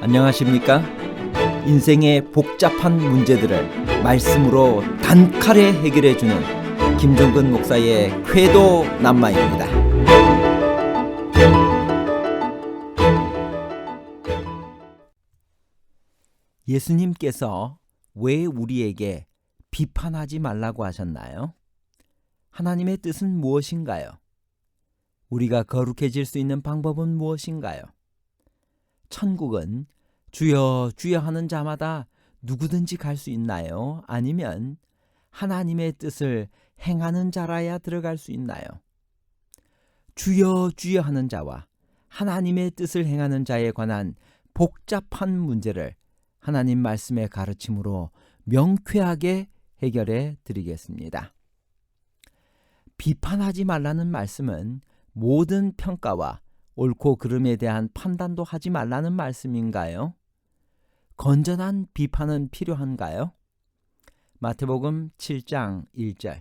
안녕하십니까? 인생의 복잡한 문제들을 말씀으로 단칼에 해결해주는 김종근 목사의 쾌도 남마입니다. 예수님께서 왜 우리에게 비판하지 말라고 하셨나요? 하나님의 뜻은 무엇인가요? 우리가 거룩해질 수 있는 방법은 무엇인가요? 천국은 주여 주여 하는 자마다 누구든지 갈 수 있나요? 아니면 하나님의 뜻을 행하는 자라야 들어갈 수 있나요? 주여 주여 하는 자와 하나님의 뜻을 행하는 자에 관한 복잡한 문제를 하나님 말씀의 가르침으로 명쾌하게 해결해 드리겠습니다. 비판하지 말라는 말씀은 모든 평가와 옳고 그름에 대한 판단도 하지 말라는 말씀인가요? 건전한 비판은 필요한가요? 마태복음 7장 1절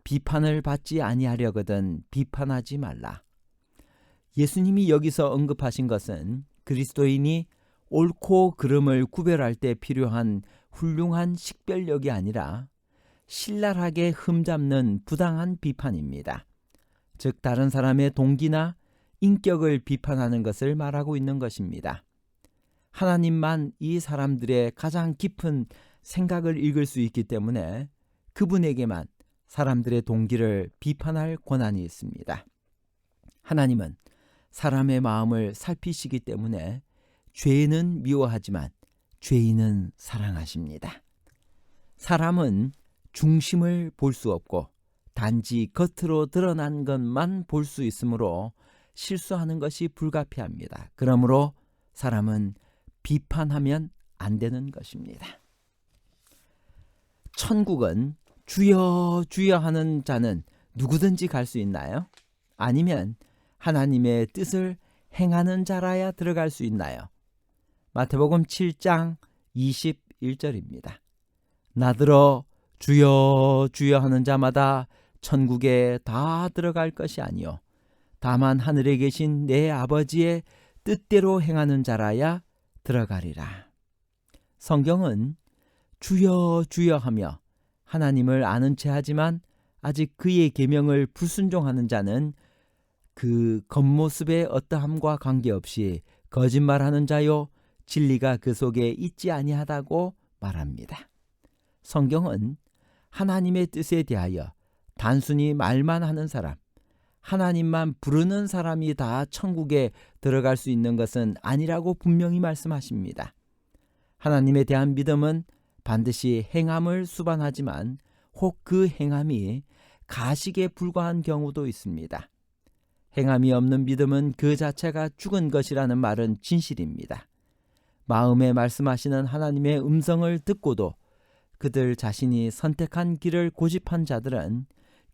비판을 받지 아니하려거든 비판하지 말라. 예수님이 여기서 언급하신 것은 그리스도인이 옳고 그름을 구별할 때 필요한 훌륭한 식별력이 아니라 신랄하게 흠잡는 부당한 비판입니다. 즉 다른 사람의 동기나 인격을 비판하는 것을 말하고 있는 것입니다. 하나님만 이 사람들의 가장 깊은 생각을 읽을 수 있기 때문에 그분에게만 사람들의 동기를 비판할 권한이 있습니다. 하나님은 사람의 마음을 살피시기 때문에 죄는 미워하지만 죄인은 사랑하십니다. 사람은 중심을 볼 수 없고 단지 겉으로 드러난 것만 볼 수 있으므로 실수하는 것이 불가피합니다. 그러므로 사람은 비판하면 안 되는 것입니다. 천국은 주여 주여 하는 자는 누구든지 갈 수 있나요? 아니면 하나님의 뜻을 행하는 자라야 들어갈 수 있나요? 마태복음 7장 21절입니다. 나더러 주여 주여 하는 자마다 천국에 다 들어갈 것이 아니요 다만 하늘에 계신 내 아버지의 뜻대로 행하는 자라야 들어가리라. 성경은 주여 주여 하며 하나님을 아는 체 하지만 아직 그의 계명을 불순종하는 자는 그 겉모습의 어떠함과 관계없이 거짓말하는 자요 진리가 그 속에 있지 아니하다고 말합니다. 성경은 하나님의 뜻에 대하여 단순히 말만 하는 사람, 하나님만 부르는 사람이 다 천국에 들어갈 수 있는 것은 아니라고 분명히 말씀하십니다. 하나님에 대한 믿음은 반드시 행함을 수반하지만 혹 그 행함이 가식에 불과한 경우도 있습니다. 행함이 없는 믿음은 그 자체가 죽은 것이라는 말은 진실입니다. 마음에 말씀하시는 하나님의 음성을 듣고도 그들 자신이 선택한 길을 고집한 자들은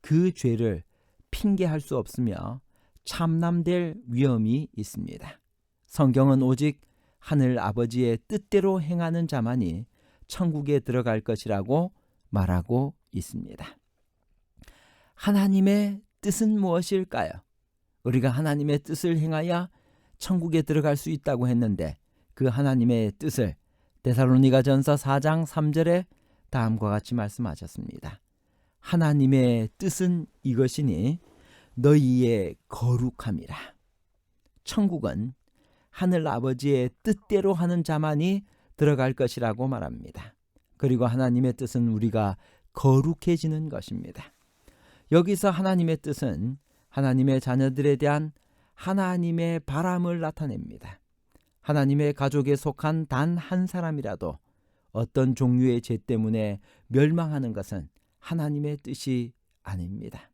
그 죄를 핑계할 수 없으며 참남될 위험이 있습니다. 성경은 오직 하늘 아버지의 뜻대로 행하는 자만이 천국에 들어갈 것이라고 말하고 있습니다. 하나님의 뜻은 무엇일까요? 우리가 하나님의 뜻을 행하여 천국에 들어갈 수 있다고 했는데 그 하나님의 뜻을 데살로니가전서 4장 3절에 다음과 같이 말씀하셨습니다. 하나님의 뜻은 이것이니 너희의 거룩함이라. 천국은 하늘 아버지의 뜻대로 하는 자만이 들어갈 것이라고 말합니다. 그리고 하나님의 뜻은 우리가 거룩해지는 것입니다. 여기서 하나님의 뜻은 하나님의 자녀들에 대한 하나님의 바람을 나타냅니다. 하나님의 가족에 속한 단 한 사람이라도 어떤 종류의 죄 때문에 멸망하는 것은 하나님의 뜻이 아닙니다.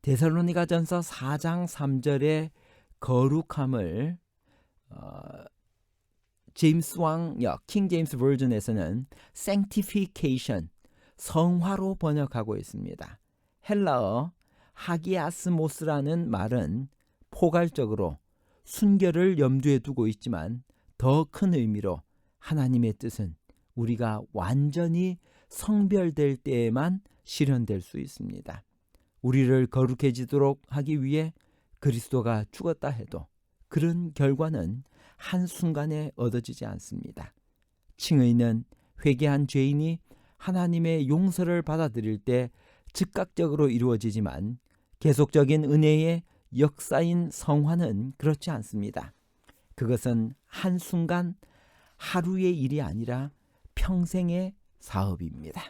데살로니가전서 4장 3절의 거룩함을 제임스 왕역 킹 제임스 버전에서는 sanctification, 성화로 번역하고 있습니다. 헬라어 하기아스모스라는 말은 포괄적으로 순결을 염두에 두고 있지만 더 큰 의미로 하나님의 뜻은 우리가 완전히 성별될 때에만 실현될 수 있습니다. 우리를 거룩해지도록 하기 위해 그리스도가 죽었다 해도 그런 결과는 한순간에 얻어지지 않습니다. 칭의는 회개한 죄인이 하나님의 용서를 받아들일 때 즉각적으로 이루어지지만 계속적인 은혜의 역사인 성화는 그렇지 않습니다. 그것은 한순간 하루의 일이 아니라 평생의 사업입니다.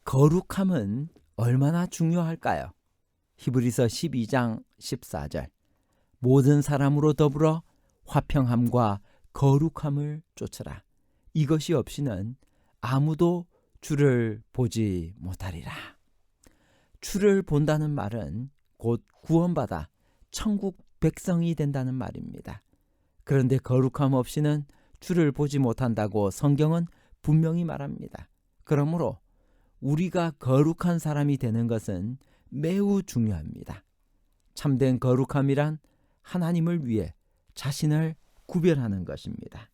거룩함은 얼마나 중요할까요? 히브리서 12장 14절 모든 사람으로 더불어 화평함과 거룩함을 쫓으라. 이것이 없이는 아무도 주를 보지 못하리라. 주를 본다는 말은 곧 구원받아 천국 백성이 된다는 말입니다. 그런데 거룩함 없이는 주를 보지 못한다고 성경은 분명히 말합니다. 그러므로 우리가 거룩한 사람이 되는 것은 매우 중요합니다. 참된 거룩함이란 하나님을 위해 자신을 구별하는 것입니다.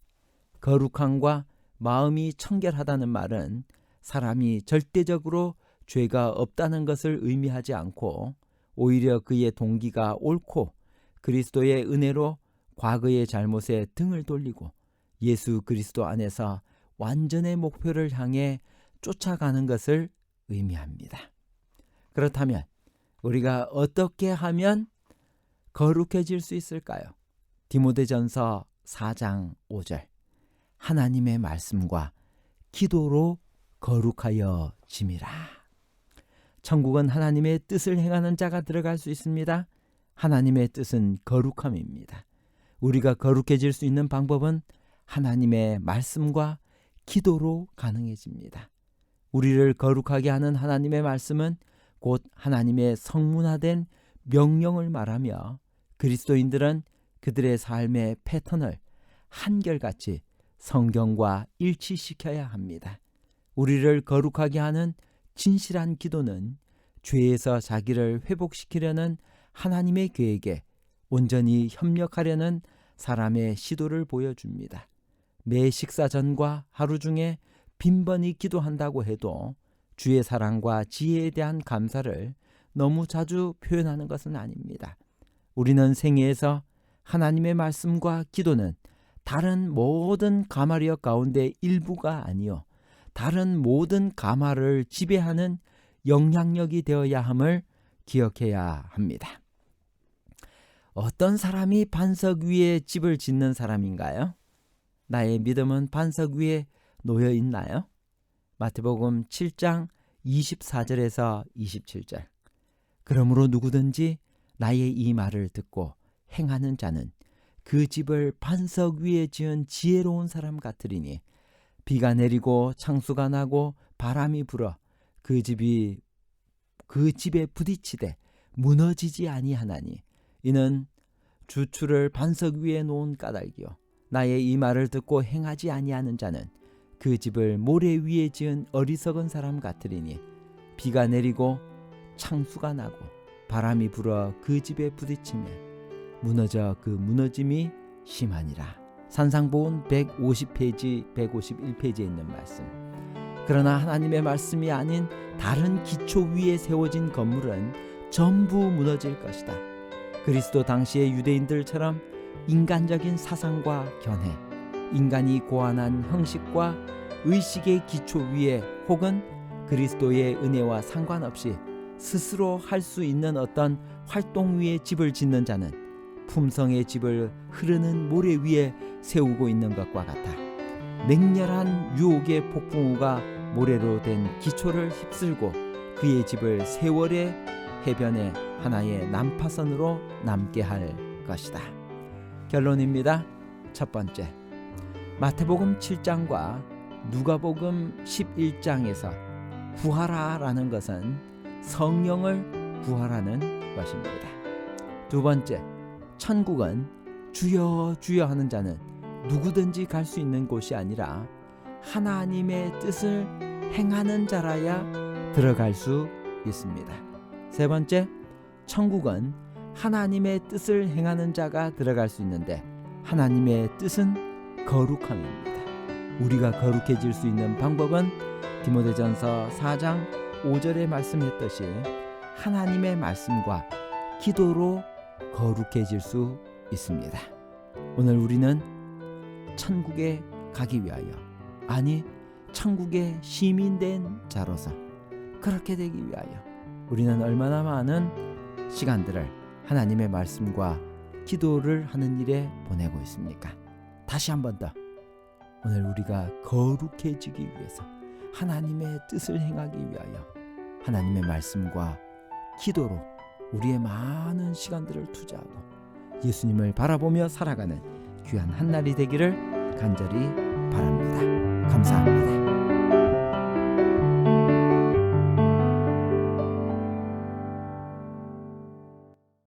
거룩함과 마음이 청결하다는 말은 사람이 절대적으로 죄가 없다는 것을 의미하지 않고 오히려 그의 동기가 옳고 그리스도의 은혜로 과거의 잘못에 등을 돌리고 예수 그리스도 안에서 완전의 목표를 향해 쫓아가는 것을 의미합니다. 그렇다면 우리가 어떻게 하면 거룩해질 수 있을까요? 디모데전서 4장 5절 하나님의 말씀과 기도로 거룩하여 짐이라. 천국은 하나님의 뜻을 행하는 자가 들어갈 수 있습니다. 하나님의 뜻은 거룩함입니다. 우리가 거룩해질 수 있는 방법은 하나님의 말씀과 기도로 가능해집니다. 우리를 거룩하게 하는 하나님의 말씀은 곧 하나님의 성문화된 명령을 말하며 그리스도인들은 그들의 삶의 패턴을 한결같이 성경과 일치시켜야 합니다. 우리를 거룩하게 하는 진실한 기도는 죄에서 자기를 회복시키려는 하나님의 계획에 온전히 협력하려는 사람의 시도를 보여줍니다. 매 식사 전과 하루 중에 빈번히 기도한다고 해도 주의 사랑과 지혜에 대한 감사를 너무 자주 표현하는 것은 아닙니다. 우리는 생애에서 하나님의 말씀과 기도는 다른 모든 가마리어 가운데 일부가 아니요 다른 모든 가마를 지배하는 영향력이 되어야 함을 기억해야 합니다. 어떤 사람이 반석 위에 집을 짓는 사람인가요? 나의 믿음은 반석 위에 놓여 있나요? 마태복음 7장 24절에서 27절 그러므로 누구든지 나의 이 말을 듣고 행하는 자는 그 집을 반석 위에 지은 지혜로운 사람 같으리니 비가 내리고 창수가 나고 바람이 불어 그 집에 부딪히되 무너지지 아니하나니 이는 주추를 반석 위에 놓은 까닭이요 나의 이 말을 듣고 행하지 아니하는 자는 그 집을 모래 위에 지은 어리석은 사람 같으리니 비가 내리고 창수가 나고 바람이 불어 그 집에 부딪히며 무너져 그 무너짐이 심하니라. 산상보훈 150페이지 151페이지에 있는 말씀. 그러나 하나님의 말씀이 아닌 다른 기초 위에 세워진 건물은 전부 무너질 것이다. 그리스도 당시의 유대인들처럼 인간적인 사상과 견해, 인간이 고안한 형식과 의식의 기초 위에 혹은 그리스도의 은혜와 상관없이 스스로 할 수 있는 어떤 활동 위에 집을 짓는 자는 품성의 집을 흐르는 모래 위에 세우고 있는 것과 같아 맹렬한 유혹의 폭풍우가 모래로 된 기초를 휩쓸고 그의 집을 세월의 해변에 하나의 난파선으로 남게 할 것이다. 결론입니다. 첫 번째, 마태복음 7장과 누가복음 11장에서 구하라라는 것은 성령을 구하라는 것입니다. 두 번째, 천국은 주여 주여 하는 자는 누구든지 갈 수 있는 곳이 아니라 하나님의 뜻을 행하는 자라야 들어갈 수 있습니다. 세 번째, 천국은 하나님의 뜻을 행하는 자가 들어갈 수 있는데 하나님의 뜻은 거룩함입니다. 우리가 거룩해질 수 있는 방법은 디모데전서 4장 5절에 말씀했듯이 하나님의 말씀과 기도로 거룩해질 수 있습니다. 오늘 우리는 천국에 가기 위하여, 아니 천국의 시민된 자로서 그렇게 되기 위하여 우리는 얼마나 많은 시간들을 하나님의 말씀과 기도를 하는 일에 보내고 있습니까? 다시 한 번 더, 오늘 우리가 거룩해지기 위해서, 하나님의 뜻을 행하기 위하여 하나님의 말씀과 기도로 우리의 많은 시간들을 투자하고 예수님을 바라보며 살아가는 귀한 한날이 되기를 간절히 바랍니다. 감사합니다.